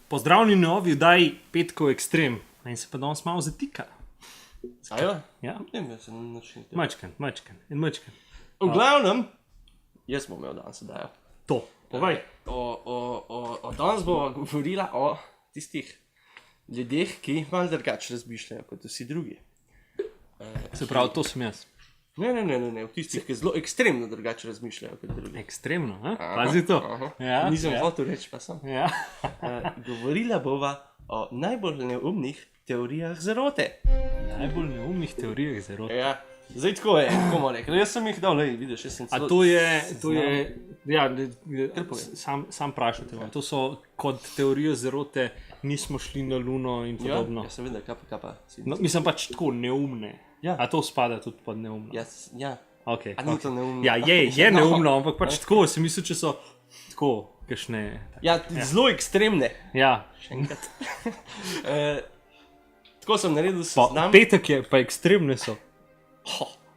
Pozdravljeni novi vdaji Petkov Ekstrem. In se pa danes malo zatika. Ajo? Ja, Ne vem, se ne način. mačken. V glavnem, jaz bom imel danes dajo. To, povej. Danes bomo govorila o tistih ljudeh, ki malo drugače razmišljajo kot vsi drugi. Se pravi, to sem jaz. Ne, v tistih, ki zelo ekstremno drugače razmišljajo kot drugi. Ekstremno, ha? Pazi to. Ja, Nisem ja. hotel reči, pa sem. Ja. Govorila bova o najbolj neumnih teorijah zarote. Najbolj neumnih teorijah zarote. Ja, zdaj tako je, kako bomo rekli. Jaz sem jih dal, vidiš, jaz sem A celo... to je, ja, sam vprašate. To so kot teorijo zarote, nismo šli na Luno in podobno. Ja, seveda, kapa. No, mislim pač tako neumne. Ja. A to spada tudi pod neumno? Ja. Okay, A ni to neumno? Ja, je neumno, ampak pač tako, sem mislil, če so tako, kakšne... Ja, zelo ekstremne. Ja, Še enkrat. Tako sem naredil pa seznam. petek je, pa ekstremne so.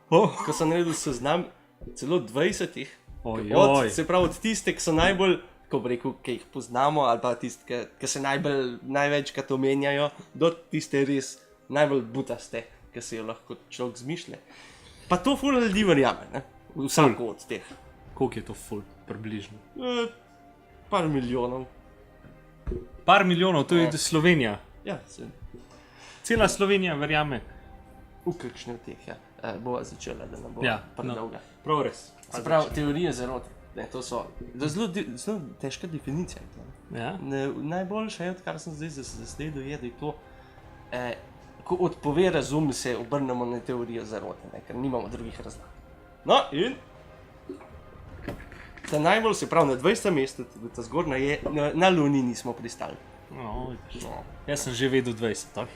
Ko sem naredil seznam celo 20. Ojoj. Se pravi, od tiste, ki so najbolj, ko bi rekel, ki jih poznamo, ali pa tiste, ki se največkrat omenjajo, do tiste res najbolj butaste, ki se jo lahko človek zmišlja. Pa to ful ljudi verjame, ne? Vsako od teh. Koliko je to ful, približno? Par milijonov. Par milijonov, to je Slovenija. Ja, se Cela Slovenija verjame. v kakšne od teh, ja. Bova začela, da ne bo Ja, predolga. Prav res. Se pravi, teorije zarote. Ne, to so zelo težka definicija. Ja? Najboljše je, odkar sem zdaj zasledil, je, da je to, ko odpove razum, se obrnemo na teorijo zarote, ne, ker nimamo drugih razlag. No, in ta najbolj, se pravi, na 20. mestu, ta zgornja je, na Luni nismo pristali. No, vidiš. No, Jaz sem že vedel 20, tak?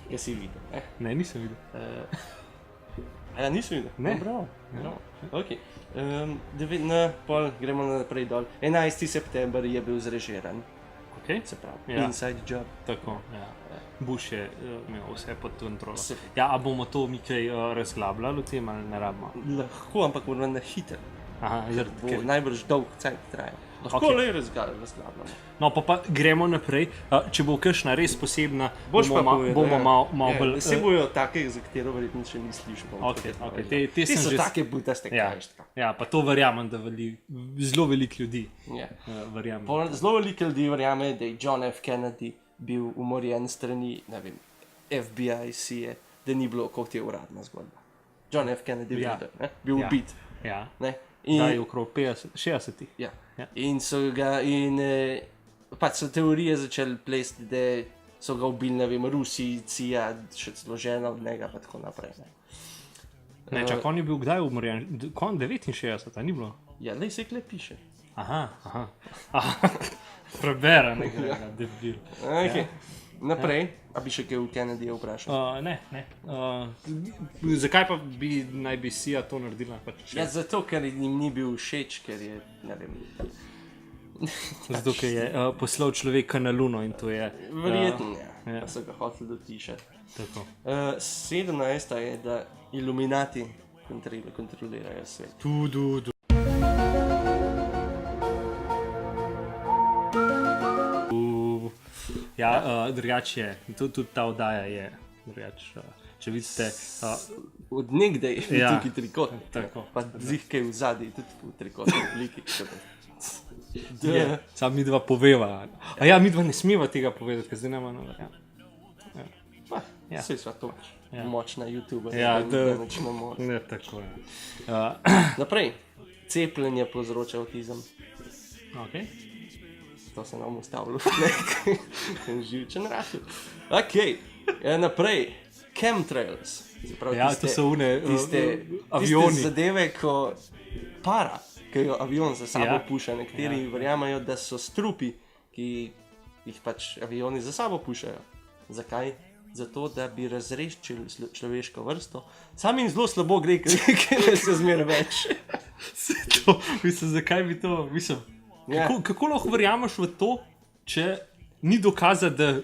jaz si videl, ne. Ne, nisem videl. A ja, nisi videl? Ne. No, bravo. No, ok. Pol gremo naprej dol. 11. september je bil zrežiran, Okay? se pravi, Ja. Inside Job. Tako, ja. Bush je imel vse pod kontrolo. Se- Ja, a bomo to mi kaj razglabljali o tem ali ne rabimo? Lahko, ampak moramo na hiter. Aha, Bo ker... najbrž dolg cajt traja. Lahko Ok. le razglabljamo. No, pa gremo naprej. Če bo kakšna res posebna, Boš pa povedal, bomo ja. malo bolj... Vse bojo take, za katero verjetno še ni slišal. Ok, te Ti sem so že... take butaste, Ja, krajštka. ja, pa to verjamem, da zelo veliko ljudi Ja. verjame. Zelo veliko ljudi verjame, da je John F. Kennedy bil umorjen strani, ne vem, FBI, CIA, da ni bilo, koliko je uradna zgodba. John F. Kennedy Ja. bil Ja. ubit. Ja, Ne? da je okrog 50-60. Ja. Ja. In so ga, pač so teorije začeli plesti, da so ga ubili, ne vem, Rusi, CIA, še celo žena od njega, pa tako naprej. Ne? Ne, čak, on je bil kdaj umorjen? 69, a ni bilo? Ja, le se kle piše. Aha. Prebera nekaj, debil. Okay. Naprej, a bi še kaj v Kennedyja vprašal? Ne. Zakaj pa naj bi CIA to naredila? Pač, Ja, zato, ker jim ni bil všeč, ker je, ne vem, zato, ker je poslal človeka na Luno in to je... verjetno, ja. pa so ga hoteli dotišati. Tako. 17. je, da Illuminati kontrolirajo svet. Tu. Ja, drugače je, tudi ta oddaja je drugače. Če vidite, Od nekdaj je Ja, tukaj trikotnik, tako. pa zihkaj v zadnji, tudi v trikotni obliki. je, sam mi dva poveva. A ja, mi dva ne smeva tega povedati, ker zdaj nema nover. Ja. Vse sva to Ja. moč na YouTube, Ja, da načnemo. Ne, tako je. Naprej, cepljenje povzroča avtizem. Okay. To se nam ustavilo, nekaj živčen rahel. Ok, naprej, chemtrails. Se pravi, Ja, to so une tiste avioni. zadeve, ko para, ki jo avion za sabo Ja. puša. Nekateri verjamajo, da so strupi, ki jih pač avioni za sabo pušajo. Zakaj? Zato, da bi razreščili človeško vrsto. Sam jim zelo slabo gre, ker se zmeraj več. Mislim, zakaj bi to, mislim, Ja. kako lahko verjameš v to, če ni dokaza, da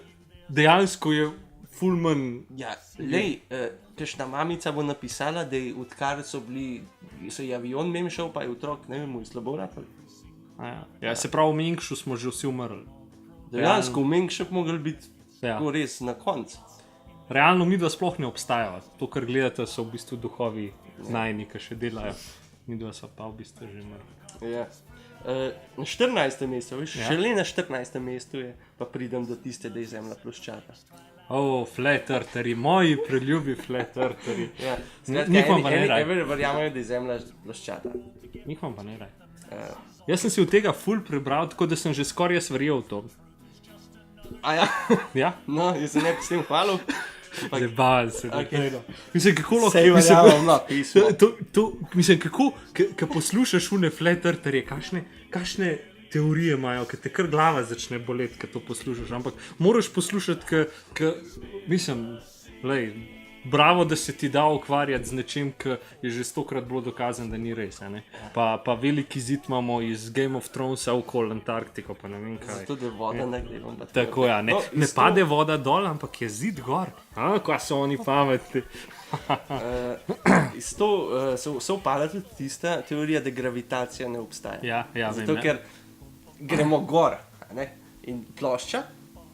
dejansko je fulman. Ja, lej, kakšna mamica bo napisala, da je odkar so je avion mem šel, pa je otrok, ne vem, mu je slabo vrapal. Ja, se pravi, v Minkšu smo že vsi umrli. Dejansko v Mengšu bi mogli biti Ja. tako res na koncu. Realno midva sploh ne obstajajo. To, kar gledate, so v bistvu duhovi najni, ki še delajo. Midva so pa v bistvu že mrtvi. Ja. Na 14. mestu, veš, Ja. šele na 14. mestu je, pa pridem do tiste, da je Zemlja ploščata. Flat eartheri, moji preljubi flat eartheri. Ja. Njih imam pa ne raj. Verjamejo, da je Zemlja ploščata. Njih imam pa ne raj. Uh, Jaz sem si od tega ful prebral, tako da sem že skoraj jaz verjel v to. a ja, Ja? no, jaz se ne bi s tem hvalil. Ampak Zabavam se. Okej. Mislim, kako lahko... sej verjamem na pismo. Mislim, kako, ko poslušaš une flat eartherje, kakšne teorije imajo, ki te kar glava začne boleti, ko to poslušaš. Ampak moraš poslušati, mislim, lej, bravo, da se ti da ukvarjati z nečim, ki je že 100krat bilo dokazano, da ni res. a Ne? Pa veliki zid imamo iz Game of Thronesa okoli Antarktiko, pa ne vem kaj. Zato, da voda ne gre. Tako ja, ne, No, ne iz to- pade voda dol, ampak je zid gor. Kaj so oni pametni. Iz to se upada tudi tista teorija, da gravitacija ne obstaja. Ja, Zato, vem, ker gremo gor, a ne? In plošča,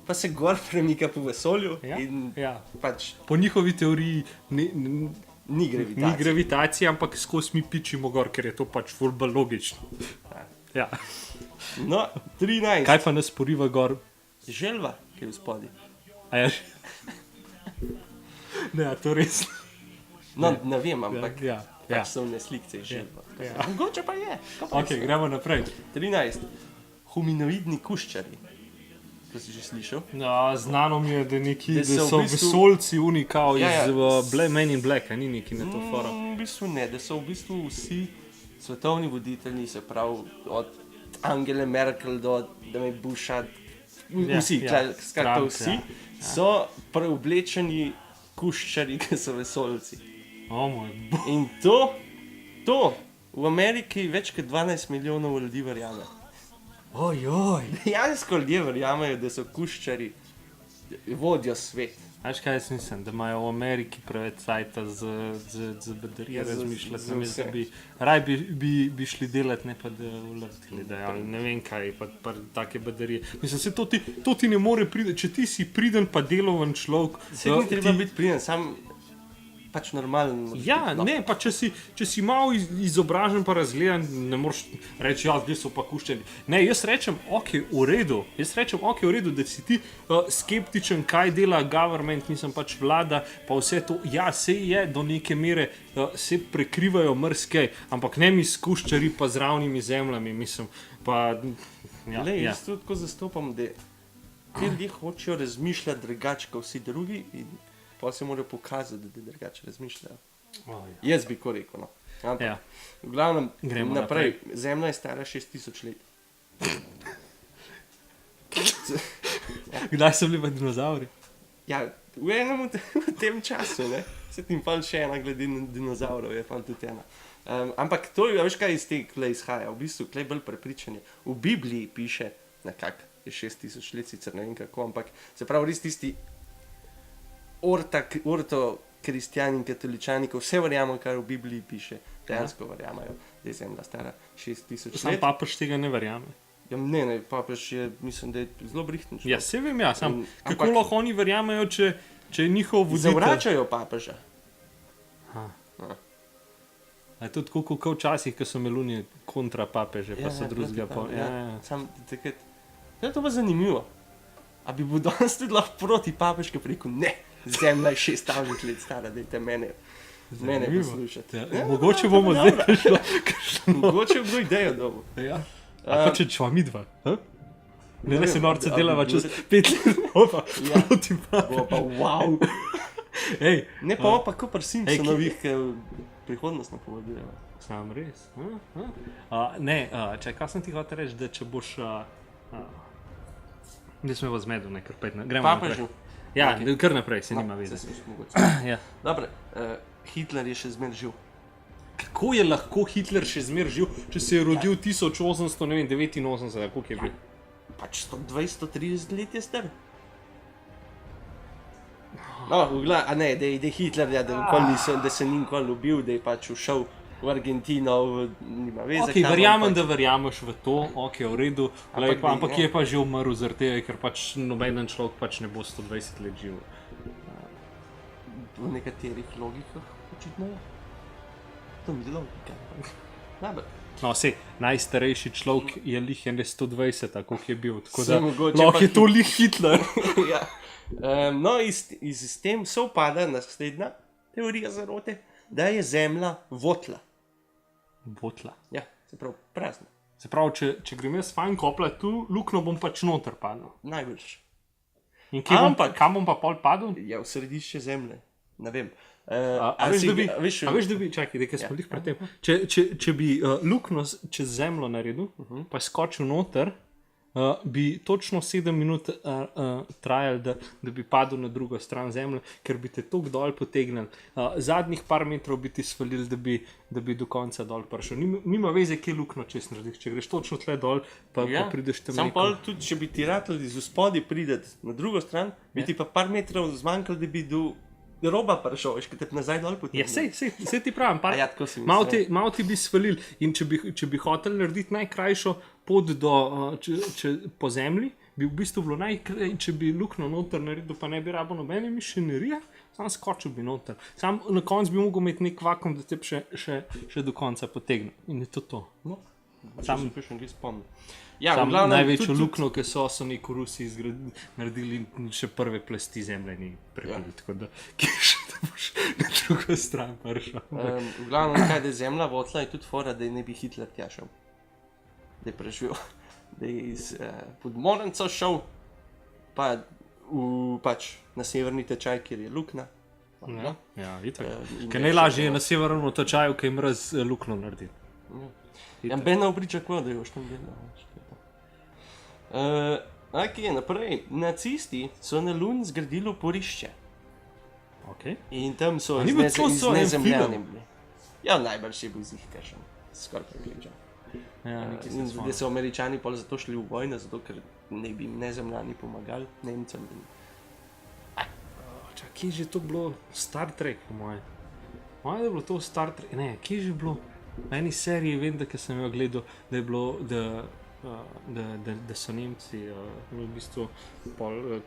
pa se gor premika po vesolju. Ja, In ja. pač Po njihovi teoriji ni ni gravitacije. gravitacije, ampak skozi mi pičimo gor, ker je to pač ful bolj logično. Ja. No, 13. Kaj pa nas poriva gor? Želva, ki je v spodaj. A ja, ne, a to res. No, ne vem, ampak Ja, pač so vne slikce iz želva. ja. Mogoče pa je. kaj pa Ok, jaz vem. gremo naprej. 13. Humanoidni kuščari. To si že slišal? No, znano mi je, da, Da da so so v bistvu- vesolci unikal Ja, ja. iz Men in Black, a ni neki na to fora. V bistvu ne, da so v bistvu vsi svetovni voditelji, se pravi od Angele Merkel do Busha, vsi, skratka Trump, vsi, ja. so preoblečeni kuščari, ki so vesolci. O moj bog. In to v Ameriki več kot 12 milijonov ljudi verjame. Ojoj. Dejansko ljudje verjamejo, da so kuščari, vodijo svet. Veš kaj jaz mislim, da imajo v Ameriki preveč cajta z baterije Ja, razmišljati. za Namesto, vse. raj bi šli delati, ne pa da uletili, da ali ne vem kaj, pa take baterije. Mislim, se to ti ne more priti, če ti si priden pa deloven človek. Vse ni treba biti priden, sam pač normalen. Ja, no. ne, pa če si malo izobražen pa razgledan, ne moreš reči, ja, zdaj so pa kuščeni. Ne, jaz rečem, ok, v redu, da si ti skeptičen, kaj dela government, mislim pač vlada, pa vse to, ja, se je do neke mere, se prekrivajo mrske, ampak ne mi s kuščari pa z ravnimi zemljami, mislim, pa, ja, Lej, ja. jaz tudi tako zastopam, da ti ljudje hočejo razmišljati drugače kot vsi drugi in pa se morajo pokazati, da drugače razmišljajo. Oh, ja. Jaz bi ko rekel. No. Ampak, Ja. v glavnem, Gremo naprej. Zemlja je stara 6000 let. Kdaj so bili pa dinozauri? Ja, v enem v tem času, ne? Se ti pa še ena glede na dinozaurov, je pa tudi ena. Ampak to je, veš kaj iz tega izhaja, v bistvu klej bolj prepričanje. V Bibliji piše, nekako je 6000 let, sicer ne vem kako, ampak se pravi res tisti orto kristjani in katoličani, ko vse verjamemo, kar v Bibliji piše, dejansko verjamajo, da je zemlja stara 6000 Sam let. papež tega ne verjame. Ja, ne, papež je, mislim, da je zelo brihten človek. Ja, se vem, ja, sam, In- kako ampak- lahko oni verjamejo, če je njihov voditelj. Zavračajo papeža. A je to tako, kot včasih, ko so meluni kontra papeže, pa so drugega. proti Ja, papežu, ja. Sam takrat. Ja, to pa zanimivo. A bi bil danes tudi lahko proti papež, ki bi rekel, ne, zemlja je 6000 let stara, dajte mene Zanimivo. poslušati. Ja, mogoče bomo zdaj dobro. prišli. Mogoče bo kdo idejo dobil. Ja. A pa če čva midva? Ne se norce a bi delava čez bilo- 5 let, opa, Ja. proti papežu. Bo pa wow. Ej, Ne pa pa kot pri Simpsonovih, Ej, ki prihodnost napovedujejo. sam res. Ne, če kaj sem ti hotel reči, da če boš... Ne smo v zmedu, ne, kar 15. Gremo Papežu. naprej. Ja, Okej. kar naprej, se No, nima veze. saj smo mogoče. Ja. Dobro, Hitler je še zmeraj živ. Kako je lahko Hitler še zmeraj živ, če se je rodil 1889, koliko je bil? Pač 120-130 let je star. No, a ne, da je Hitler, ja, da se ni nikoli ubil, da je pač ušel v Argentino, nima veze. Okay, verjamem, da verjameš v to, ok, v redu, ampak je pa že umrl zaradi tega, ker pač nobeden človek pač ne bo 120 let živel. V nekaterih logikah očitno je. To mi je logika. Najbolj. No, najstarejši človek je lih 120, tako je bil, tako da mogoče lahko je to lih Hitler. Ja. No, iz tem sovpada naslednja teorija zarote, da je Zemlja votla. Votla. Ja, se pravi prazna. Se pravi, če grem jaz fajn kopla tu, luknjo bom pač noter padel. Najbrž. In kam bom pa pol padel? Ja, v središče Zemlje. Ne vem. A veš, da bi, čakaj, nekaj smo lih pred tem. Če bi luknjo čez zemljo naredil, pa skočil noter, bi točno 7 minut trajal, da bi padel na drugo stran zemlje, ker bi te toliko dol potegnili. Zadnjih par metrov bi ti svalili, da bi do konca dol prišel. Nima veze, kje luknjo čez narediš. Če greš točno tle dol, pa prideš tam. Sam pa tudi, če bi ti ratali iz spodaj prideti na drugo stran, bi ti pa par metrov zmanjkalo, da bi do roba prišel, če te nazaj dol potegnil. Ja, sej ti pravim, malo ti bi svalil. In če bi hotel narediti najkrajšo pot po zemlji, bi v bistvu bilo če bi luknjo noter naredil, pa ne bi rabo nobene mišinerije, sam skočil bi noter. Sam na koncu bi mogel imeti nek vakuum, da te še do konca potegne. In je to. No. Sam bi še nekaj spomnil. Ja, največjo luknjo, ki so neki v Rusiji naredili, še prve plasti zemlje ni prebili, tako da da boš na drugo stran prišel. V glavnem, kaj da je Zemlja votla, je tudi fora, da je ne bi Hitler tja šel. Da je preživel, da je iz Podmornico šel, pa pač na severni tečaj, kjer je luknja. Ja, itak. Ker najlažje je na severnem tečaju, kaj mraz luknjo naredi. Ja, Ben pričakoval, da je još tam delal. Naprej. Nacisti so na Luni zgradili oporišče. Okay. In tam so z nezemljanim bili. Ja, najbrž je bil zih, ker še skoraj prekličal. Ja, da so Američani pol zato šli v vojno, zato ker ne bi nezemljani pomagali Nemcem. Kje je že to bilo? Star Trek, po moje. Moje je bilo to Star Trek. Ne, kje je že bilo? Na eni seriji vem, da sem jo gledal, da je bilo, da so Nemci v bistvu,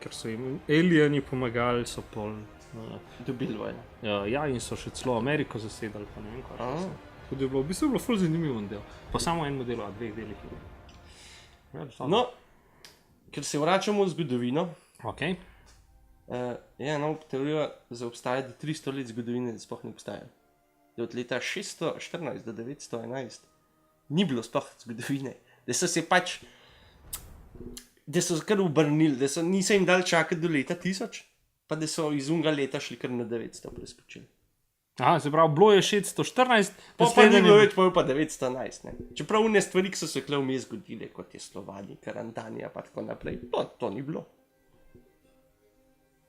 ker so jim alieni pomagali, so pol dobili vojno. Ja, in so še celo Ameriko zasedali, pa ne vem kaj. Tudi je bilo, v bistvu je bilo ful zanimivo delo. Pa samo en model, a dveh delih. No, ker se vračamo v zgodovino. Ok. Teorija za obstajanje 300 let zgodovine sploh ne obstaja. Da od leta 614 do 911 ni bilo sploh zgodovine. Da so se pač, da so kar obrnili, da niso jim dali čakati do leta 1000, pa da so iz unga leta šli kar na 900 preskočili. Aha, se pravi, bilo je 614, pa ni bilo več, pa 911. Ne. Čeprav une stvari, ki so se kle vmes zgodile, kot je Slovani, Karantanija, pa tako naprej, to ni bilo.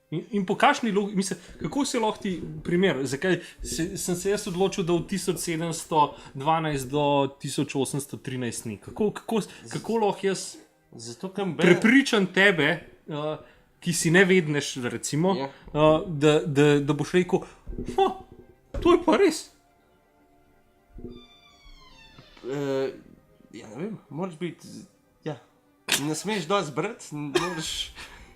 In po kakšni logiki, mislim, kako se lahko ti primer, zakaj sem se jaz odločil, da od 1712 do 1813 ni? Kako lahko jaz prepričam tebe, ki si nevedneš, recimo, da boš rekel, to je pa res. Ja, ne vem, moraš biti, ja, ne smeš dosti brati,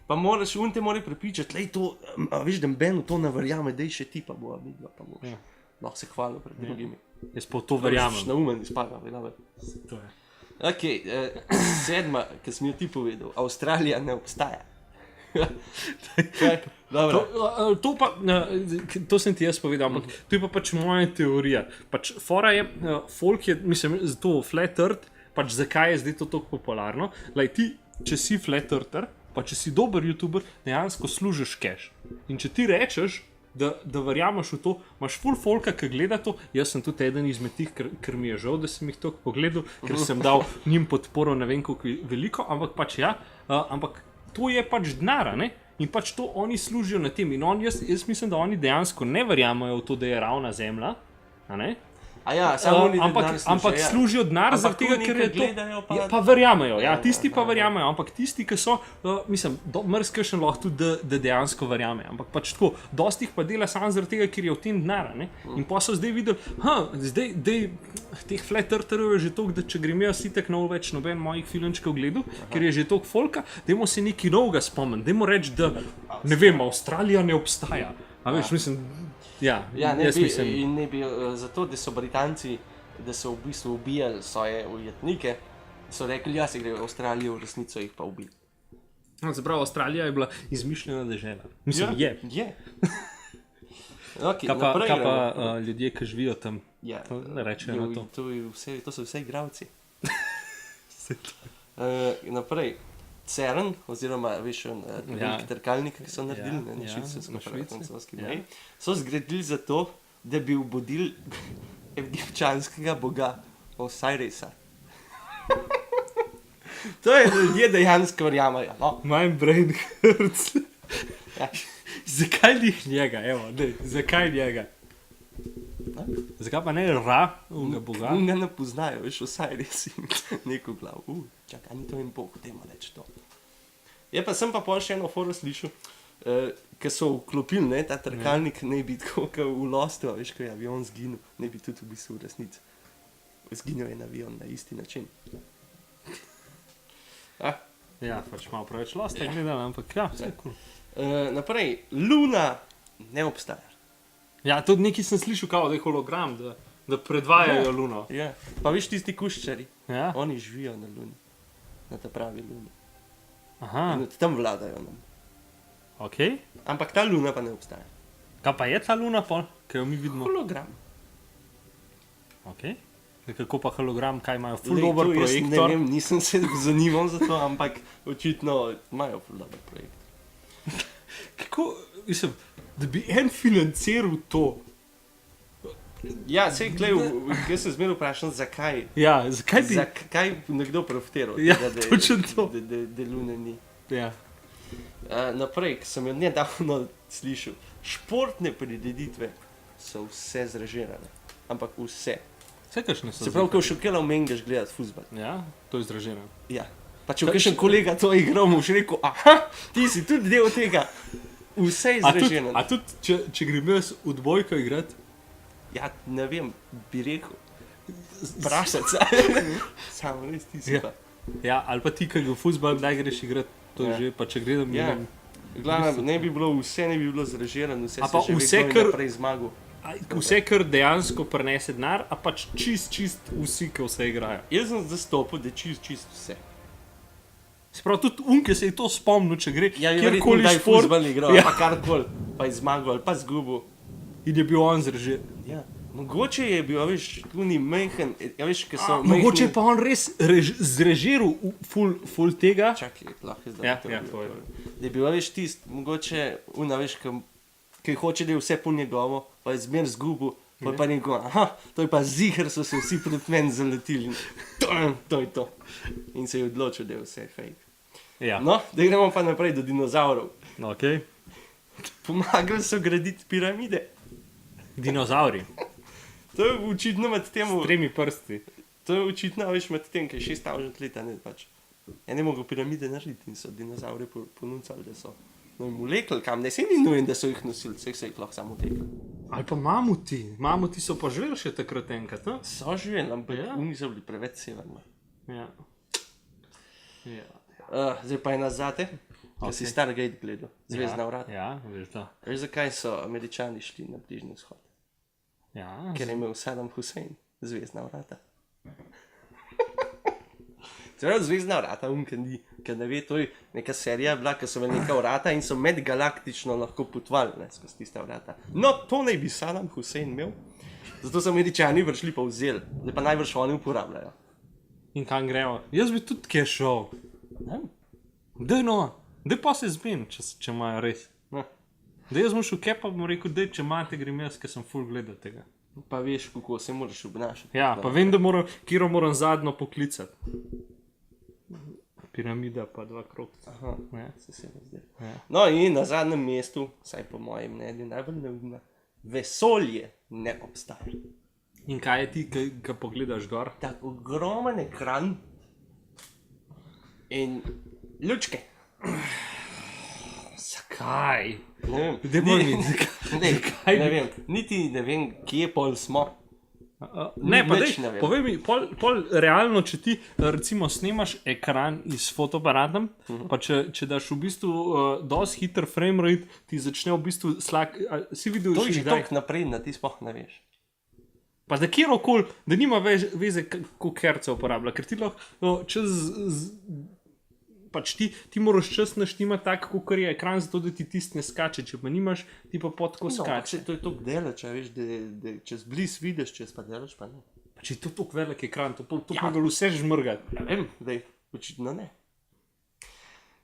pa moraš te mora prepričati, lej to, veš, da Benu to ne verjame, dej še ti pa bo, vidva pa boš. Lahko se hvalil pred drugimi. Jaz pa to verjamem. Na umen izpada, verjame. To je. Ok, 7, ki sem jo ti povedal, Avstralija ne obstaja. To sem ti jaz povedal, ampak to je pa pač moja teorija. Pač fora je, folk je, mislim, to flat earth, pač zakaj je zdaj to tako popularno. Lej ti, če si flat earther, pa če si dober youtuber, dejansko služiš cash. In če ti rečeš, da verjameš v to, imaš full folka, ki gleda to, jaz sem tudi eden izmed tih, ker mi je žal, da sem jih toliko pogledal, ker sem dal njim podporo, ne vem koliko veliko, ampak pač ja, ampak to je pač denar, ne? In pač to oni služijo na tem. In jaz mislim, da oni dejansko ne verjamajo v to, da je ravna zemlja, a ne? A ja, samo oni ampak služijo denar zaradi tega, ker je to. gledajo, Pa verjamejo, ja, tisti pa verjamejo, ampak tisti, ki so, mislim, mrzkešen lahko tudi, da dejansko verjame. Ampak pač tako, dosti jih pa dela samo zaradi tega, ker je v tem denar. In pa so zdaj videli, zdaj teh flat eartherjev je že toliko, da če grem jaz itak nov več noben mojih filmčkov gledal, ker je že toliko folka, dajmo se nekaj novega spomniti, dajmo reči, da ne vem, Avstralija ne obstaja. A veš, mislim, ja, jaz mislim. In ne bi zato, da so Britanci, da so v bistvu ubijali svoje ujetnike, so rekli, ja, se gre v Avstralijo, v resnico jih pa ubili. Zapravo, Avstralija je bila izmišljena dežela. Mislim, je. Okay, kaj pa ljudje, ki živijo tam, ne rečejo na to. To so vse igravci. Naprej. CERN, oziroma veš, veliki trkalnik, ki so naredili na Švici, francoski meji, so zgradili zato, da bi obudili egipčanskega boga Osirisa. To je ljudje dejansko verjamajo. No? My brain hurts. Zakaj njega, evo, zakaj njega? Zakaj pa ne Ra, boga? Ga ne poznajo, veš, Osiris in neko glavo. Čakaj, ni to en bog, dajmo reči to. Je pa sem pa pol še eno foro slišal, ki so vklopili, ne, ta trkalnik ne bi tako, kot v Lostu, veš, ko je avion zginil, ne bi tudi v bistvu v resnici. Zginil je avion na isti način. Ja, pač malo preveč Losta gledal, ampak ja, vse cool. Naprej, Luna ne obstaja. Ja, tudi nekaj sem slišal, kao, da je hologram, da predvajajo Luno. Ja, pa veš tisti kuščari, Ja? oni živijo na Luni, na ta pravi Luni. Aha, In od tam vladajo nam. okej. Ampak ta Luna pa ne obstaja. Kaj pa je ta Luna pol, ki jo mi vidimo? Hologram. Okej. Kako pa hologram, kaj imajo? Ful Lej, dober to jaz projektor. Ne vem, nisem se zanimal za to, ampak očitno imajo ful dober projekt. Kako, mislim, da bi en financiral to. Ja, sej, glej, jaz se zmeraj vprašam, zakaj. Ja, zakaj bi... Zakaj nekdo profitiral? Ja, da točno to. Da Lune ni. Ja. Naprej, ki sem jo nedavno slišal, športne prireditve so vse zrežirane. Ampak vse. Vse kakšne so. Se pravi, ko šokela v Mengaš gledati fuzbal. Ja, to je zdraženo. Ja. Pa če kakšen kolega to igral, mu še rekel, aha, ti si tudi del tega. Vse je zrežirano. A tudi, če grem jaz v dvojko igrati, Ja, ne vem, bi rekel. Vprašati se. Samo res ti si pa. ja, ali pa ti, ki v fuzbal kdaj greš igrati, to je že, pa če gledam, Ja. ne vem. Glavno, ne bi bilo zrežirano, vse A pa se še vse, vedno kar- naprej zmagal. Vse, kar dejansko prinese denar, a pač čist vsi, ki vse igrajo. Jaz sem zastopil, da čist vse. Se pravi, tudi ki se je to spomnil, če gre Ja, kjerkoli da je šport, fuzbal igral, Ja. pa karkoli, pa je zmagal ali pa zgubil. in je bil on zrežen. Ja. Mogoče je bil, a veš, tudi majhen, a veš, ki so Mogoče pa on res zrežiral ful tega. Čakaj, lahko zdaj. Ja, to ja, bil, povej. Da je bil, a veš, tist, mogoče, veš, ki hoče, da je vse po njegovo, pa je zmer zgubil, pa je pa njegov, aha, to je pa ziher, so se vsi pred meni zaletili. To je to. In se je odločil, da je vse fake. Ja, No, da gremo pa naprej do dinozaurov. ok. Pomagali so graditi piramide. Dinozauri. To je očitno med tem, S 3 prsti. to je očitno, veš, med tem, ki je 6000 let, ne pač. Ja, ne mogo piramide narediti in so dinozaure ponucali, da so. No, jim vlekli kam, ne se ni nujen, da so jih nosili, vseh se jih lahko samo vlekli. Ali pa mamuti so pa živeli še takrat enkrat, ne? So živeli, ampak Ja. niso bili preveč severni. Ja. Ja. Zdaj pa je nazate, ki si Stargate gledal, Zvezdna vrata. Ja, veš da. Veš, zakaj so Američani šli na Bližnji vzhod? Ja, Ker je imel Saddam Hussein Zvezdna vrata. Seveda Zvezdna vrata, ker ne ve, to je neka serija bila, ker so imeli neka vrata in so medgalaktično lahko potovali, ne, skozi tista vrata. No, to naj bi Saddam Hussein imel, zato so Američani prišli pa vzeli, zdaj pa najbrž oni uporabljajo. in kam gremo? Jaz bi tudi kje šel. Daj no, daj pa se zmen, če imajo res. Ne. Da jaz bom šel kje pa bom rekel, daj, če imate, grem jaz, ker sem full gledal tega. Pa veš, kako se moraš obnašati. Ja, pa vem, da kiro moram zadnjo poklicati. Piramida pa 2 krogca. Aha, Ja. se mi zdi. Ja. No in na zadnjem mestu, saj po mojem mnenju najbolj neumna, vesolje ne obstaja. In kaj je ti, ki pogledaš gor? Tak ogromen ekran in lučke. Zakaj? Ne vem, Dajmo mi, zakaj? ne vem, niti ne vem, kje pol smo. Ne, pa Nič dej, ne vem. povej mi, pol realno, če ti recimo snemaš ekran iz fotoaparatom, pa če daš v bistvu dosti hiter frame rate, ti začne v bistvu si videl To je še že kdaj? toliko napredno, ti sploh ne veš. Pa da kjerokoli, da nima veze, koliko hercev uporablja, ker ti lahko pač ti moraš čas naštimati tako, kot je ekran, zato da ti tisti ne skače, če pa nimaš, ti pa potko No, skače. to je toliko deleč, veš, da čez bliz vidiš, čez pa deleč pa ne. Pa če je to tako velik ekran, to mogel vse žmrgati. Ja vem, dej, očitno ne.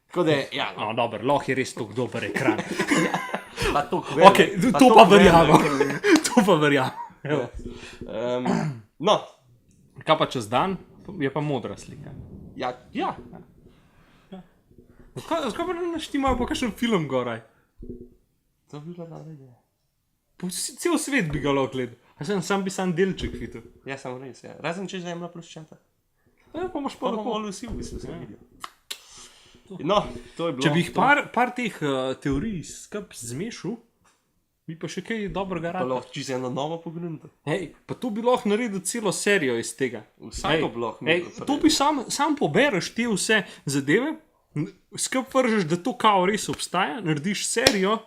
Tako da, ja, No, dobro, lahko je res tako dober ekran. pa toliko velik. Ok, to toliko pa verjamem. velik. To pa verjamem. No, Kaj pa čez dan, je pa modra slika. ja, Zakaj pa ne naštimajo pa kakšen film goraj? to bi bila dobra ideja. Cel svet bi ga lahko gledal. A sam bi sam delček videl. Ja, samo res, ja. Razen če zemlja ploščata. Ja, pa imaš Pa pa bomo lahko. vsi v bistvu se videli. No, to je bilo. Če bi jih to. par teh teorij skup zmešal, bi pa še kaj dobrega Pa rad. lahko čisto eno novo pogrunto. Hej, pa to bi lahko naredil celo serijo iz tega. Vsako bi lahko naredil to bi sam pobereš te vse zadeve, skup vržeš, da to kao res obstaja, narediš serijo.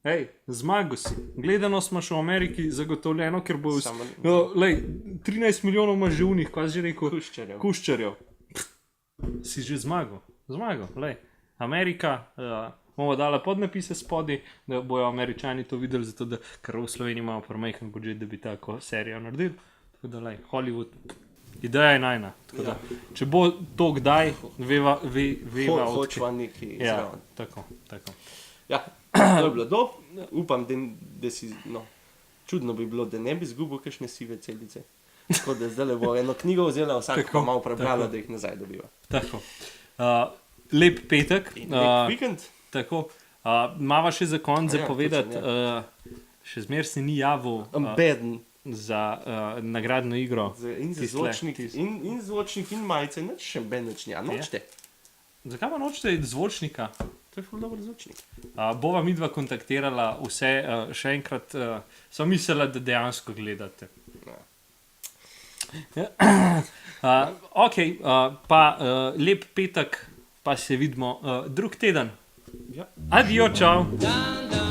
Hej, zmagal si. Gledanost imaš v Ameriki zagotovljeno, ker bo Samo- 13 milijonov imaš že unih, kaj si že rekel? Kuščarjev. Kuščarjev. Si že zmagal. Zmagal, lej. Amerika, bomo dali podnapise spodaj, da bojo Američani to videli, zato da, ker v Sloveniji imamo premajhen budžet, da bi tako serijo naredili. Tako da, lej, Hollywood, ideja je najna. Tako da, če bo to kdaj, veva od Hočeva nekaj Ja, zraven. tako. Ja, to je bilo do. Upam, da si, no, čudno bi bilo, da ne bi izgubil kakšne sive celice. Tako da zdaj bo eno knjigo vzela, vsak Tako, pa malo prebrala, tako. da jih nazaj dobiva. Tako. Lep petek. Nek vikend? Tako. Mava še za konec Ja, zapovedati, točno, še zmer se ni javil Beden. za nagradno igro. In za Tistle, zvočnik, in zvočnik, in majice, nič še beneč ne, a nočete. Zakaj pa nočete zvočnika? To je ful dober zvočnik. Bova midva kontaktirala vse, še enkrat, sem mislila, da dejansko gledate. Ok, pa lep petek, pa se vidimo drug teden. Ja. Adijo, čau! Dun, dun.